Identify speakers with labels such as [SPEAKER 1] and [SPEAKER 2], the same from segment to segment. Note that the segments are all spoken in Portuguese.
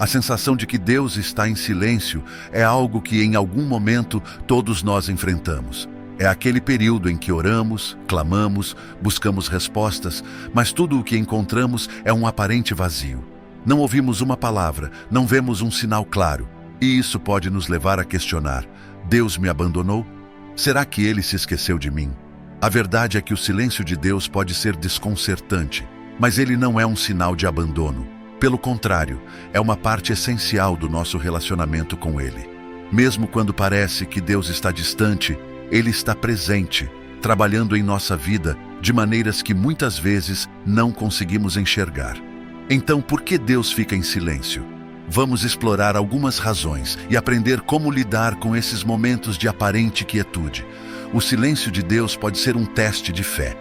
[SPEAKER 1] A sensação de que Deus está em silêncio é algo que em algum momento todos nós enfrentamos. É aquele período em que oramos, clamamos, buscamos respostas, mas tudo o que encontramos é um aparente vazio. Não ouvimos uma palavra, não vemos um sinal claro. E isso pode nos levar a questionar: Deus me abandonou? Será que Ele se esqueceu de mim? A verdade é que o silêncio de Deus pode ser desconcertante, mas ele não é um sinal de abandono. Pelo contrário, é uma parte essencial do nosso relacionamento com Ele. Mesmo quando parece que Deus está distante, Ele está presente, trabalhando em nossa vida de maneiras que muitas vezes não conseguimos enxergar. Então, por que Deus fica em silêncio? Vamos explorar algumas razões e aprender como lidar com esses momentos de aparente quietude. O silêncio de Deus pode ser um teste de fé.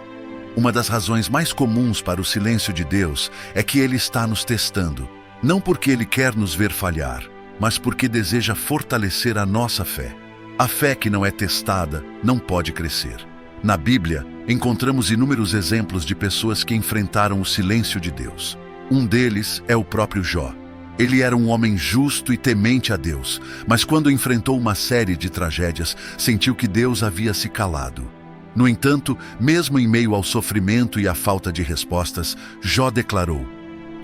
[SPEAKER 1] Uma das razões mais comuns para o silêncio de Deus é que Ele está nos testando, não porque Ele quer nos ver falhar, mas porque deseja fortalecer a nossa fé. A fé que não é testada não pode crescer. Na Bíblia, encontramos inúmeros exemplos de pessoas que enfrentaram o silêncio de Deus. Um deles é o próprio Jó. Ele era um homem justo e temente a Deus, mas quando enfrentou uma série de tragédias, sentiu que Deus havia se calado. No entanto, mesmo em meio ao sofrimento e à falta de respostas, Jó declarou: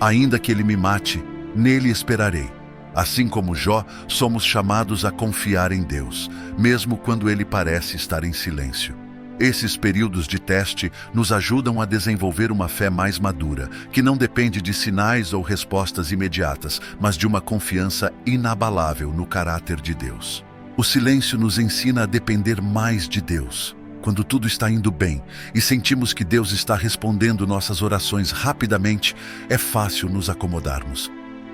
[SPEAKER 1] "Ainda que ele me mate, nele esperarei." Assim como Jó, somos chamados a confiar em Deus, mesmo quando Ele parece estar em silêncio. Esses períodos de teste nos ajudam a desenvolver uma fé mais madura, que não depende de sinais ou respostas imediatas, mas de uma confiança inabalável no caráter de Deus. O silêncio nos ensina a depender mais de Deus. Quando tudo está indo bem e sentimos que Deus está respondendo nossas orações rapidamente, é fácil nos acomodarmos.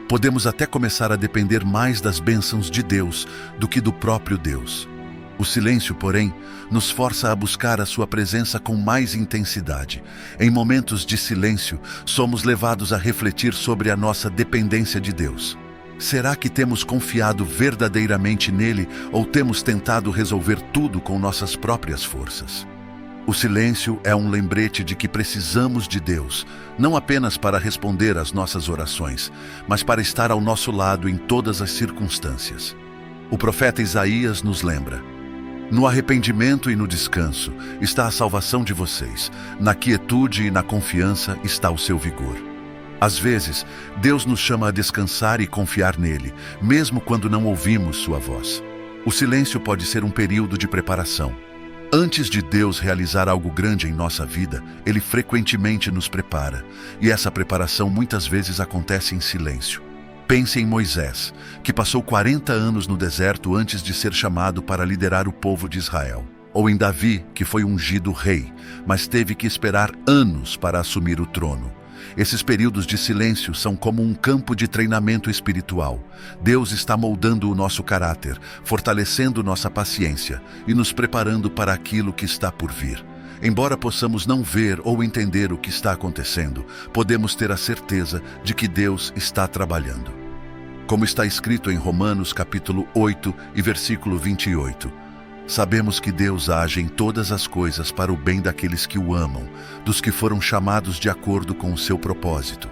[SPEAKER 1] Podemos até começar a depender mais das bênçãos de Deus do que do próprio Deus. O silêncio, porém, nos força a buscar a sua presença com mais intensidade. Em momentos de silêncio, somos levados a refletir sobre a nossa dependência de Deus. Será que temos confiado verdadeiramente nele ou temos tentado resolver tudo com nossas próprias forças? O silêncio é um lembrete de que precisamos de Deus, não apenas para responder às nossas orações, mas para estar ao nosso lado em todas as circunstâncias. O profeta Isaías nos lembra: "No arrependimento e no descanso está a salvação de vocês, na quietude e na confiança está o seu vigor." Às vezes, Deus nos chama a descansar e confiar nele, mesmo quando não ouvimos sua voz. O silêncio pode ser um período de preparação. Antes de Deus realizar algo grande em nossa vida, Ele frequentemente nos prepara, e essa preparação muitas vezes acontece em silêncio. Pense em Moisés, que passou 40 anos no deserto antes de ser chamado para liderar o povo de Israel. Ou em Davi, que foi ungido rei, mas teve que esperar anos para assumir o trono. Esses períodos de silêncio são como um campo de treinamento espiritual. Deus está moldando o nosso caráter, fortalecendo nossa paciência e nos preparando para aquilo que está por vir. Embora possamos não ver ou entender o que está acontecendo, podemos ter a certeza de que Deus está trabalhando. Como está escrito em Romanos capítulo 8 e versículo 28, sabemos que Deus age em todas as coisas para o bem daqueles que o amam, dos que foram chamados de acordo com o seu propósito.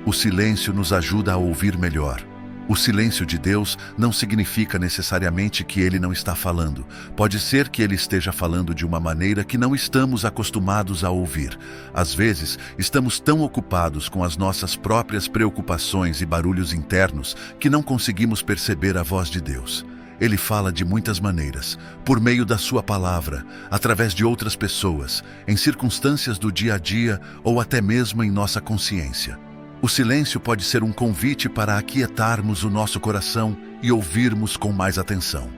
[SPEAKER 1] O silêncio nos ajuda a ouvir melhor. O silêncio de Deus não significa necessariamente que Ele não está falando. Pode ser que Ele esteja falando de uma maneira que não estamos acostumados a ouvir. Às vezes, estamos tão ocupados com as nossas próprias preocupações e barulhos internos que não conseguimos perceber a voz de Deus. Ele fala de muitas maneiras, por meio da sua palavra, através de outras pessoas, em circunstâncias do dia a dia ou até mesmo em nossa consciência. O silêncio pode ser um convite para aquietarmos o nosso coração e ouvirmos com mais atenção.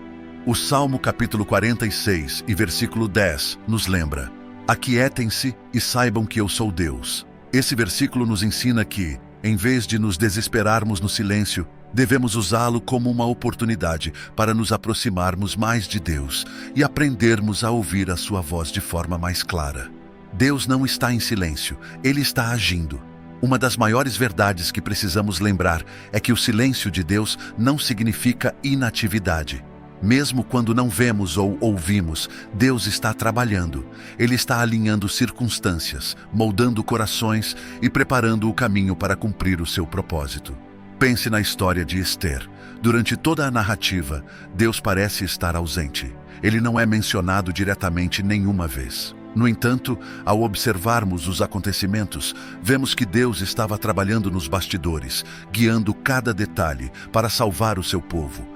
[SPEAKER 1] O Salmo capítulo 46 e versículo 10 nos lembra: "Aquietem-se e saibam que eu sou Deus." Esse versículo nos ensina que, em vez de nos desesperarmos no silêncio, devemos usá-lo como uma oportunidade para nos aproximarmos mais de Deus e aprendermos a ouvir a sua voz de forma mais clara. Deus não está em silêncio, Ele está agindo. Uma das maiores verdades que precisamos lembrar é que o silêncio de Deus não significa inatividade. Mesmo quando não vemos ou ouvimos, Deus está trabalhando. Ele está alinhando circunstâncias, moldando corações e preparando o caminho para cumprir o seu propósito. Pense na história de Esther. Durante toda a narrativa, Deus parece estar ausente. Ele não é mencionado diretamente nenhuma vez. No entanto, ao observarmos os acontecimentos, vemos que Deus estava trabalhando nos bastidores, guiando cada detalhe para salvar o seu povo.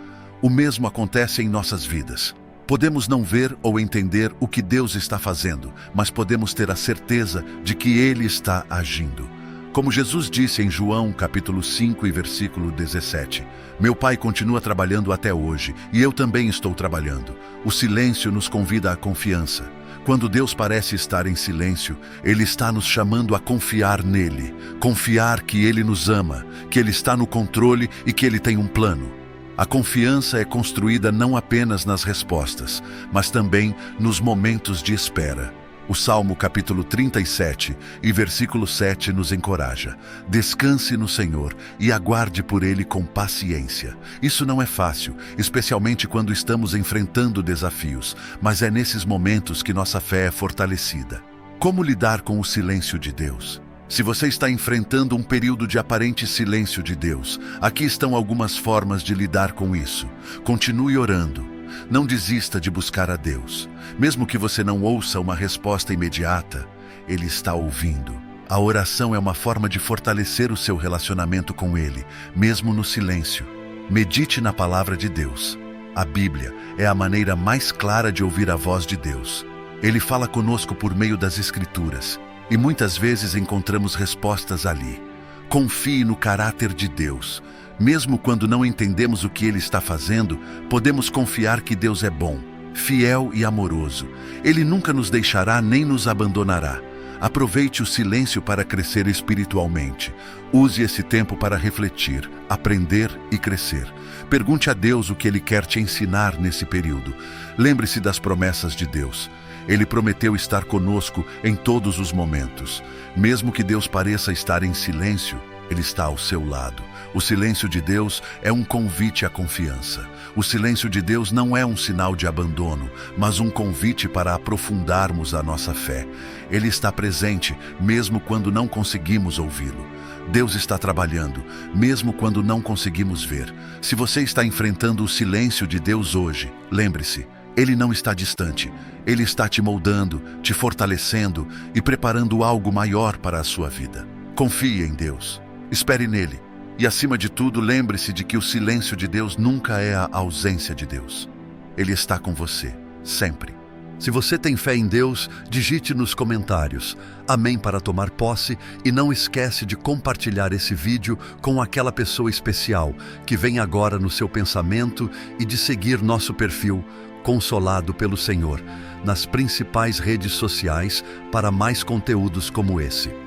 [SPEAKER 1] O mesmo acontece em nossas vidas. Podemos não ver ou entender o que Deus está fazendo, mas podemos ter a certeza de que Ele está agindo. Como Jesus disse em João capítulo 5 e versículo 17, meu Pai continua trabalhando até hoje e eu também estou trabalhando. O silêncio nos convida à confiança. Quando Deus parece estar em silêncio, Ele está nos chamando a confiar nele, confiar que Ele nos ama, que Ele está no controle e que Ele tem um plano. A confiança é construída não apenas nas respostas, mas também nos momentos de espera. O Salmo capítulo 37 e versículo 7 nos encoraja. Descanse no Senhor e aguarde por Ele com paciência. Isso não é fácil, especialmente quando estamos enfrentando desafios, mas é nesses momentos que nossa fé é fortalecida. Como lidar com o silêncio de Deus? Se você está enfrentando um período de aparente silêncio de Deus, aqui estão algumas formas de lidar com isso. Continue orando. Não desista de buscar a Deus. Mesmo que você não ouça uma resposta imediata, Ele está ouvindo. A oração é uma forma de fortalecer o seu relacionamento com Ele, mesmo no silêncio. Medite na palavra de Deus. A Bíblia é a maneira mais clara de ouvir a voz de Deus. Ele fala conosco por meio das Escrituras, e muitas vezes encontramos respostas ali. Confie no caráter de Deus. Mesmo quando não entendemos o que Ele está fazendo, podemos confiar que Deus é bom, fiel e amoroso. Ele nunca nos deixará nem nos abandonará. Aproveite o silêncio para crescer espiritualmente. Use esse tempo para refletir, aprender e crescer. Pergunte a Deus o que Ele quer te ensinar nesse período. Lembre-se das promessas de Deus. Ele prometeu estar conosco em todos os momentos. Mesmo que Deus pareça estar em silêncio, Ele está ao seu lado. O silêncio de Deus é um convite à confiança. O silêncio de Deus não é um sinal de abandono, mas um convite para aprofundarmos a nossa fé. Ele está presente, mesmo quando não conseguimos ouvi-lo. Deus está trabalhando, mesmo quando não conseguimos ver. Se você está enfrentando o silêncio de Deus hoje, lembre-se, Ele não está distante. Ele está te moldando, te fortalecendo e preparando algo maior para a sua vida. Confie em Deus. Espere nele. E, acima de tudo, lembre-se de que o silêncio de Deus nunca é a ausência de Deus. Ele está com você, sempre. Se você tem fé em Deus, digite nos comentários amém para tomar posse e não esquece de compartilhar esse vídeo com aquela pessoa especial que vem agora no seu pensamento e de seguir nosso perfil Consolado pelo Senhor nas principais redes sociais para mais conteúdos como esse.